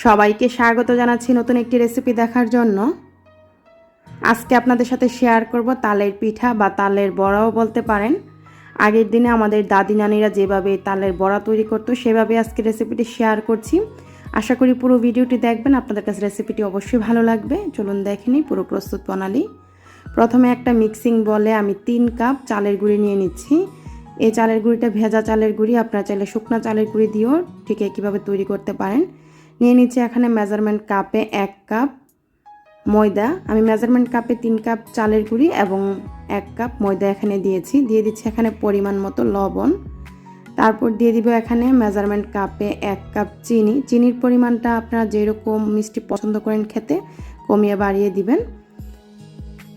সবাইকে স্বাগত জানাচ্ছি নতুন একটি রেসিপি দেখার জন্য। আজকে আপনাদের সাথে শেয়ার করব তালের পিঠা বা তালের বড়াও বলতে পারেন। আগের দিনে আমাদের দাদি নানিরা যেভাবে তালের বড়া তৈরি করতো সেভাবে আজকে রেসিপিটি শেয়ার করছি। আশা করি পুরো ভিডিওটি দেখবেন, আপনাদের কাছে রেসিপিটি অবশ্যই ভালো লাগবে। চলুন দেখে নিই পুরো প্রস্তুত প্রণালী। প্রথমে একটা মিক্সিং বলে আমি 3 কাপ চালের গুঁড়ি নিয়ে নিচ্ছি। এই চালের গুঁড়িটা ভেজা চালের গুঁড়ি, আপনারা চাইলে শুকনো চালের গুঁড়ি দিয়েও ঠিক একইভাবে তৈরি করতে পারেন। নিয়ে নিচ্ছি এখানে মেজারমেন্ট কাপে 1 কাপ ময়দা। আমি মেজারমেন্ট কাপে 3 কাপ চালের গুঁড়ি এবং 1 কাপ ময়দা এখানে দিয়েছি। দিয়ে দিচ্ছি এখানে পরিমাণ মতো লবণ। তারপর দিয়ে দিব এখানে মেজারমেন্ট কাপে 1 কাপ চিনি। চিনির পরিমাণটা আপনারা যেরকম মিষ্টি পছন্দ করেন খেতে কমিয়ে বাড়িয়ে দিবেন।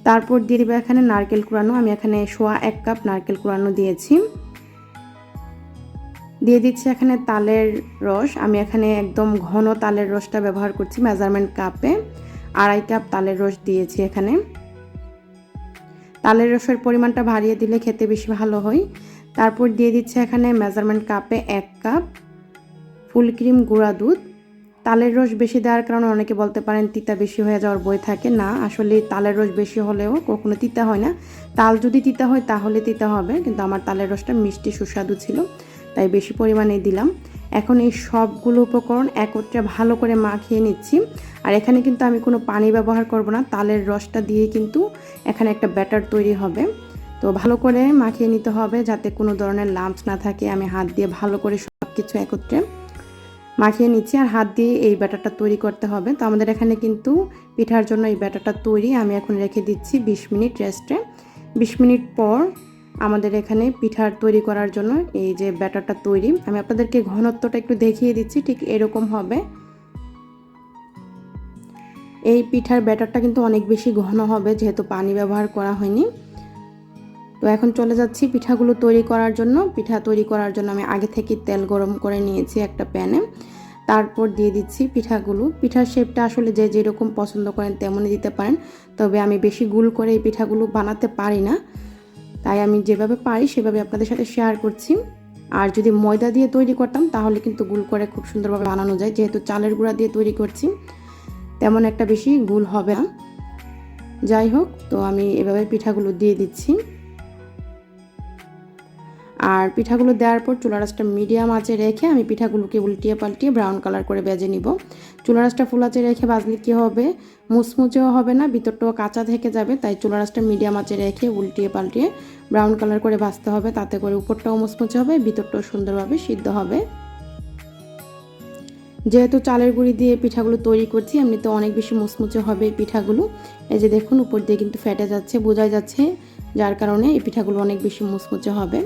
তারপর দিয়ে দিব এখানে নারকেল কুড়ানো। আমি এখানে 1 কাপ নারকেল কুড়ানো দিয়েছি। দিয়ে দিচ্ছি এখানে তালের রস। আমি এখানে একদম ঘন তালের রসটা ব্যবহার করছি। মেজারমেন্ট কাপে 2.5 কাপ তালের রস দিয়েছি এখানে। তালের রসের পরিমাণটা বাড়িয়ে দিলে খেতে বেশি ভালো হয়। তারপর দিয়ে দিচ্ছি এখানে মেজারমেন্ট কাপে 1 কাপ ফুল ক্রিম গুঁড়া দুধ। তালের রস বেশি দেওয়ার কারণে অনেকে বলতে পারেন তিতা বেশি হয়ে যাওয়ার ভয় থাকে। না, আসলে তালের রস বেশি হলেও কখনো তিতা হয় না। তাল যদি তিতা হয় তাহলে তিতা হবে, কিন্তু আমার তালের রসটা মিষ্টি সুস্বাদু ছিল, তাই বেশি পরিমাণে দিলাম। এখন এই সবগুলো উপকরণ একত্রে ভালো করে মাখিয়ে নিচ্ছি। আর এখানে কিন্তু আমি কোনো পানি ব্যবহার করব না, তালের রসটা দিয়ে কিন্তু এখানে একটা ব্যাটার তৈরি হবে। তো ভালো করে মাখিয়ে নিতে হবে যাতে কোনো ধরনের লাম্পস না থাকে। আমি হাত দিয়ে ভালো করে সব কিছু একত্রে মাখিয়ে নিচ্ছি, আর হাত দিয়ে এই ব্যাটারটা তৈরি করতে হবে। তো আমাদের এখানে কিন্তু পিঠার জন্য এই ব্যাটারটা তৈরি। আমি এখন রেখে দিচ্ছি 20 মিনিট রেস্টে। 20 মিনিট পর আমাদের এখানে পিঠার তৈরি করার জন্য এই যে ব্যাটারটা তৈরি। আমি আপনাদেরকে ঘনত্বটা একটু দেখিয়ে দিচ্ছি, ঠিক এরকম হবে। এই পিঠার ব্যাটারটা কিন্তু অনেক বেশি ঘন হবে যেহেতু পানি ব্যবহার করা হয়নি। তো এখন চলে যাচ্ছি পিঠাগুলো তৈরি করার জন্য। পিঠা তৈরি করার জন্য আমি আগে থেকে তেল গরম করে নিয়েছি একটা প্যানে। তারপর দিয়ে দিচ্ছি পিঠাগুলো। পিঠার শেপটা আসলে যে যেরকম পছন্দ করেন তেমনই দিতে পারেন, তবে আমি বেশি গোল করে এই পিঠাগুলো বানাতে পারি না, তাই আমি যেভাবে পারি সেভাবে আপনাদের সাথে শেয়ার করছি। আর যদি ময়দা দিয়ে তৈরি করতাম তাহলে কিন্তু গোল করে খুব সুন্দরভাবে বানানো যায়। যেহেতু চালের গুঁড়া দিয়ে তৈরি করছি তেমন একটা বেশি গোল হবে না। যাই হোক, তো আমি এভাবে পিঠাগুলো দিয়ে দিচ্ছি। আর পিঠাগুলো দেওয়ার পর চুলা আঁচটা মিডিয়াম আঁচে রেখে আমি পিঠাগুলোকে উল্টিয়ে পাল্টিয়ে ব্রাউন কালার করে ভেজে নিব। চুলা আঁচটা ফুল আঁচে রেখে ভাজলে কী হবে, মুচমুচেও হবে না, ভিতরটাও কাঁচা থেকে যাবে। তাই চুলা আঁচটা মিডিয়াম আঁচে রেখে উল্টিয়ে পাল্টিয়ে ব্রাউন কালার করে ভাজতে হবে। তাতে করে উপরটাও মুচমুচে হবে, ভিতরটাও সুন্দরভাবে সিদ্ধ হবে। যেহেতু চালের গুঁড়ি দিয়ে পিঠাগুলো তৈরি করছি, এমনিতে অনেক বেশি মুচমুচে হবে এই পিঠাগুলো। এই যে দেখুন উপর দিয়ে কিন্তু ফেটে যাচ্ছে, বোঝাই যাচ্ছে, যার কারণে এই পিঠাগুলো অনেক বেশি মুচমুচে হবে।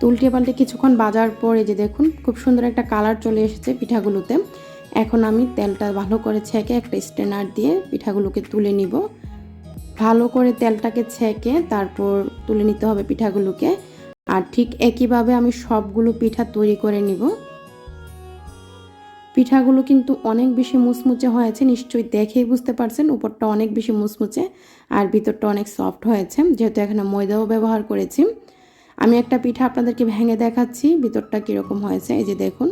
তো উল্টে পাল্টে কিছুক্ষণ ভাজার পর এই যে দেখুন খুব সুন্দর একটা কালার চলে এসেছে পিঠাগুলোতে। এখন আমি তেলটা ভালো করে ছেঁকে একটা স্ট্রেনার দিয়ে পিঠাগুলোকে তুলে নিব। ভালো করে তেলটাকে ছেঁকে তারপর তুলে নিতে হবে পিঠাগুলোকে। আর ঠিক একইভাবে আমি সবগুলো পিঠা তৈরি করে নিব। পিঠাগুলো কিন্তু অনেক বেশি মুচমুচে হয়েছে, নিশ্চয়ই দেখেই বুঝতে পারছেন। উপরটা অনেক বেশি মুচমুচে আর ভিতরটা অনেক সফট হয়েছে, যেহেতু এখানে ময়দাও ব্যবহার করেছি। আমি একটা পিঠা আপনাদেরকে ভেঙে দেখাচ্ছি ভিতরটা কীরকম হয়েছে। এই যে দেখুন,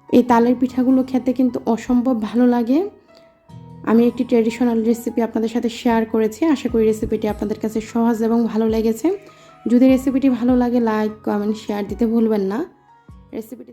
এই তালের পিঠাগুলো খেতে কিন্তু অসম্ভব ভালো লাগে। আমি একটি ট্রেডিশনাল রেসিপি আপনাদের সাথে শেয়ার করেছি। আশা করি রেসিপিটি আপনাদের কাছে সহজ এবং ভালো লেগেছে। যদি রেসিপিটি ভালো লাগে লাইক, কমেন্ট, শেয়ার দিতে ভুলবেন না। রেসিপিটি